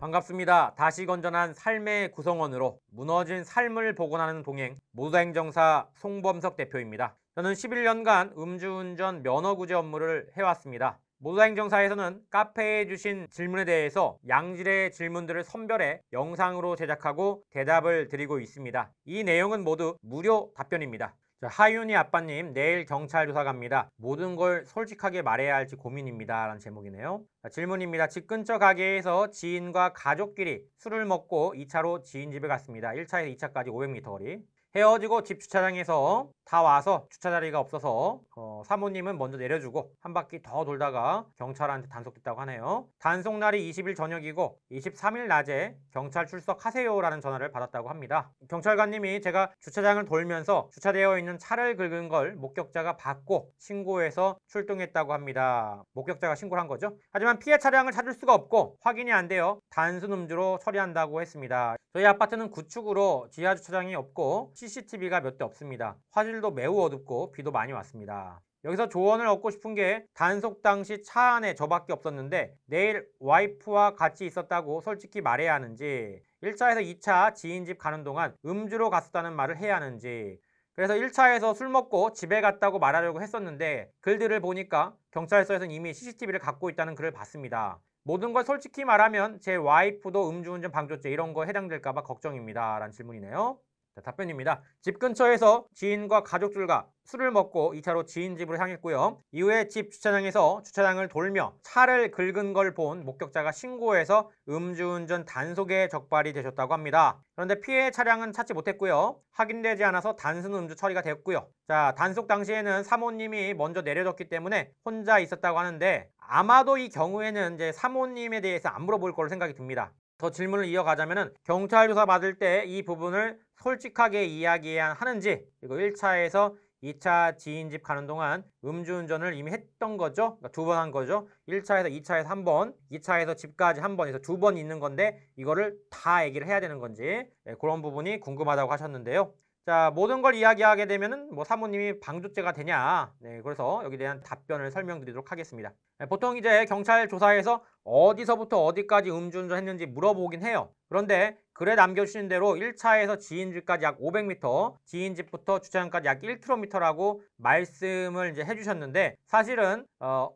반갑습니다. 다시 건전한 삶의 구성원으로 무너진 삶을 복원하는 동행 모두다행정사 송범석 대표입니다. 저는 11년간 음주운전 면허구제 업무를 해왔습니다. 모두다행정사에서는 카페에 주신 질문에 대해서 양질의 질문들을 선별해 영상으로 제작하고 대답을 드리고 있습니다. 이 내용은 모두 무료 답변입니다. 하윤이 아빠님, 내일 경찰 조사 갑니다. 모든 걸 솔직하게 말해야 할지 고민입니다. 라는 제목이네요. 질문입니다. 집 근처 가게에서 지인과 가족끼리 술을 먹고 2차로 지인 집에 갔습니다. 1차에서 2차까지 500m 거리. 헤어지고 집 주차장에서 다 와서 주차 자리가 없어서 사모님은 먼저 내려주고 한 바퀴 더 돌다가 경찰한테 단속됐다고 하네요. 단속날이 20일 저녁이고 23일 낮에 경찰 출석하세요 라는 전화를 받았다고 합니다. 경찰관님이 제가 주차장을 돌면서 주차되어 있는 차를 긁은 걸 목격자가 봤고 신고해서 출동했다고 합니다. 목격자가 신고를 한 거죠. 하지만 피해 차량을 찾을 수가 없고 확인이 안 돼요. 단순 음주로 처리한다고 했습니다. 저희 아파트는 구축으로 지하 주차장이 없고 CCTV가 몇 대 없습니다. 화질도 매우 어둡고 비도 많이 왔습니다. 여기서 조언을 얻고 싶은 게 단속 당시 차 안에 저밖에 없었는데 내일 와이프와 같이 있었다고 솔직히 말해야 하는지, 1차에서 2차 지인 집 가는 동안 음주로 갔었다는 말을 해야 하는지, 그래서 1차에서 술 먹고 집에 갔다고 말하려고 했었는데 글들을 보니까 경찰서에서는 이미 CCTV를 갖고 있다는 글을 봤습니다. 모든 걸 솔직히 말하면 제 와이프도 음주운전 방조죄 이런 거 해당될까봐 걱정입니다. 라는 질문이네요. 자, 답변입니다. 집 근처에서 지인과 가족들과 술을 먹고 2차로 지인 집으로 향했고요. 이후에 집 주차장에서 주차장을 돌며 차를 긁은 걸 본 목격자가 신고해서 음주운전 단속에 적발이 되셨다고 합니다. 그런데 피해 차량은 찾지 못했고요. 확인되지 않아서 단순 음주 처리가 됐고요. 자, 단속 당시에는 사모님이 먼저 내려줬기 때문에 혼자 있었다고 하는데 아마도 이 경우에는 이제 사모님에 대해서 안 물어볼 걸로 생각이 듭니다. 더 질문을 이어가자면은 경찰 조사 받을 때 이 부분을 솔직하게 이야기해야 하는지, 그리고 1차에서 2차 지인 집 가는 동안 음주운전을 이미 했던 거죠. 그러니까 2번 한 거죠. 1차에서 2차에서 1번, 2차에서 집까지 1번에서 2번 있는 건데 이거를 다 얘기를 해야 되는 건지, 그런 부분이 궁금하다고 하셨는데요. 자, 모든 걸 이야기하게 되면은 뭐 사모님이 방조죄가 되냐, 그래서 여기에 대한 답변을 설명드리도록 하겠습니다. 보통 이제 경찰 조사에서 어디서부터 어디까지 음주운전 했는지 물어보긴 해요. 그런데 글에 남겨주신 대로 1차에서 지인 집까지 약 500m, 지인 집부터 주차장까지 약 1km라고 말씀을 이제 해주셨는데, 사실은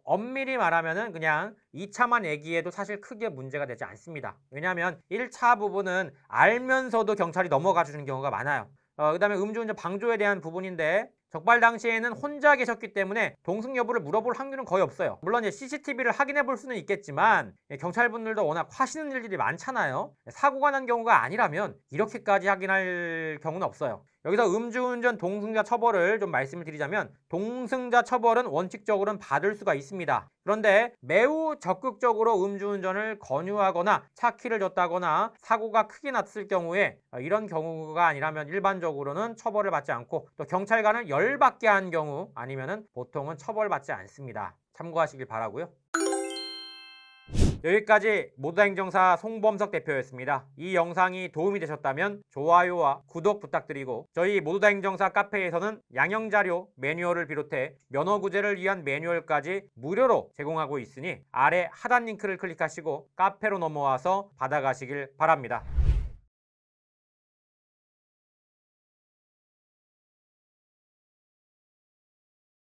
엄밀히 말하면은 그냥 2차만 얘기해도 사실 크게 문제가 되지 않습니다. 왜냐하면 1차 부분은 알면서도 경찰이 넘어가 주는 경우가 많아요. 그 다음에 음주운전 방조에 대한 부분인데 적발 당시에는 혼자 계셨기 때문에 동승 여부를 물어볼 확률은 거의 없어요. 물론 이제 CCTV를 확인해 볼 수는 있겠지만 경찰분들도 워낙 하시는 일들이 많잖아요. 사고가 난 경우가 아니라면 이렇게까지 확인할 경우는 없어요. 여기서 음주운전 동승자 처벌을 좀 말씀을 드리자면, 동승자 처벌은 원칙적으로는 받을 수가 있습니다. 그런데 매우 적극적으로 음주운전을 권유하거나 차 키를 줬다거나 사고가 크게 났을 경우에 이런 경우가 아니라면 일반적으로는 처벌을 받지 않고, 또 경찰관을 열받게 한 경우 아니면은 보통은 처벌받지 않습니다. 참고하시길 바라고요. 여기까지 모두다행정사 송범석 대표였습니다. 이 영상이 도움이 되셨다면 좋아요와 구독 부탁드리고, 저희 모두다행정사 카페에서는 양형자료, 매뉴얼을 비롯해 면허구제를 위한 매뉴얼까지 무료로 제공하고 있으니 아래 하단 링크를 클릭하시고 카페로 넘어와서 받아가시길 바랍니다.